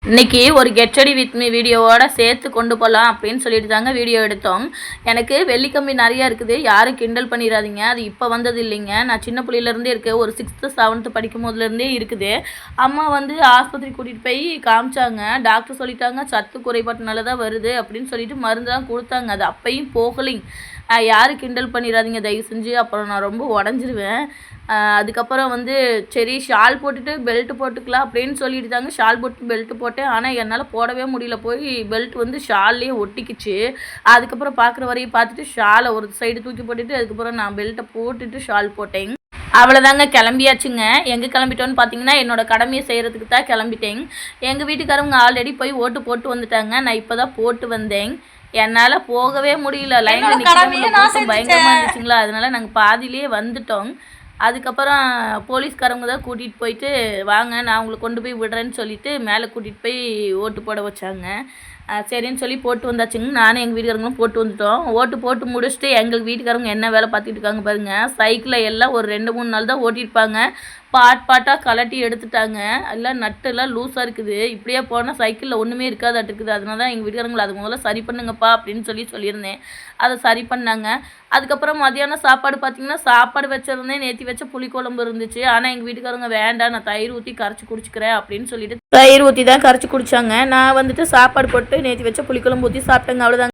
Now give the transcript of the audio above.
இன்றைக்கி ஒரு get ready with me வீடியோவோட சேர்த்து கொண்டு போகலாம் அப்படின்னு சொல்லிட்டு தாங்க வீடியோ எடுத்தோம். எனக்கு வெள்ளிக்கம்பி நிறையா இருக்குது, யாரும் கிண்டல் பண்ணிடாதீங்க. அது இப்போ வந்தது இல்லைங்க, நான் சின்ன பிள்ளையிலேருந்தே இருக்குது. ஒரு 6th 7th படிக்கும் போதுலேருந்தே இருக்குது. அம்மா ஆஸ்பத்திரி கூட்டிகிட்டு போய் காமிச்சாங்க. டாக்டர் சொல்லிட்டாங்க சத்து குறைபாட்டுனால தான் வருது அப்படின்னு சொல்லிட்டு மருந்து தான் கொடுத்தாங்க. அது அப்பையும் போகலைங்க. யாரும் கிண்டல் பண்ணிடாதீங்க தயவு செஞ்சு, அப்புறம் நான் ரொம்ப உடஞ்சிருவேன். அதுக்கப்புறம் சரி ஷால் போட்டுட்டு பெல்ட் போட்டுக்கலாம் அப்படின்னு சொல்லிட்டு தாங்க ஷால் போட்டு பெல்ட் போட்டேன். ஆனால் என்னால் போடவே முடியல, போய் பெல்ட் ஷால்லேயே ஒட்டிக்கிச்சு. அதுக்கப்புறம் பார்க்குற வரையும் பார்த்துட்டு ஷாலை ஒரு சைடு தூக்கி போட்டுட்டு அதுக்கப்புறம் நான் பெல்ட்டை போட்டுட்டு ஷால் போட்டேங்க. அவ்வளோதாங்க, கிளம்பியாச்சுங்க. எங்கே கிளம்பிட்டோன்னு பார்த்தீங்கன்னா என்னோடய கடமையை செய்கிறதுக்கு தான் கிளம்பிட்டேங்க. எங்கள் வீட்டுக்காரவங்க ஆல்ரெடி போய் ஓட்டு போட்டு வந்துட்டாங்க. நான் இப்போ தான் போட்டு வந்தேங்க. என்னால் போகவே முடியல, லைனில் நிற்க பயங்கரமாக இருந்துச்சுங்களா, அதனால நாங்கள் பாதியிலேயே வந்துட்டோங்க. அதுக்கப்புறம் போலீஸ்காரவங்க தான் கூட்டிகிட்டு போயிட்டு வாங்க நான் உங்களை கொண்டு போய் விடுறேன்னு சொல்லிவிட்டு மேலே கூட்டிகிட்டு போய் ஓட்டு போட வச்சாங்க. சரின்னு சொல்லி போட்டு வந்தாச்சுங்க. நானும் எங்கள் வீட்டுக்காரங்களும் போட்டு வந்துட்டோம். ஓட்டு போட்டு முடிச்சுட்டு எங்கள் வீட்டுக்காரங்க என்ன வேலை பார்த்துட்டு இருக்காங்க பாருங்கள். சைக்கிளை எல்லாம் ஒரு 2-3 நாள் தான் ஓட்டியிருப்பாங்க. பாட்டாக கலட்டி எடுத்துட்டாங்க. எல்லாம் நட்டெல்லாம் லூஸாக இருக்குது. இப்படியே போனால் சைக்கிளில் ஒன்றுமே இருக்காதாட்டு இருக்குது. அதனால தான் எங்கள் வீட்டுக்காரங்களை அது முதல்ல சரி பண்ணுங்கப்பா அப்படின்னு சொல்லியிருந்தேன். அதை சரி பண்ணாங்க. அதுக்கப்புறம் மதியானம் சாப்பாடு பார்த்திங்கன்னா சாப்பாடு வச்சுருந்தேன். நேற்று வச்ச புளிக்குழம்பு இருந்துச்சு. ஆனால் எங்கள் வீட்டுக்காரங்க வேண்டாம், நான் தயிர் ஊற்றி கரைச்சி குடிச்சிக்கிறேன் அப்படின்னு சொல்லிட்டு தயிர் ஊற்றி தான் கரைச்சி குடித்தாங்க. நான் சாப்பாடு போட்டு நேற்று வச்ச புளிக்குழம்பு ஊற்றி சாப்பிட்டேங்க. அவ்வளோதாங்க.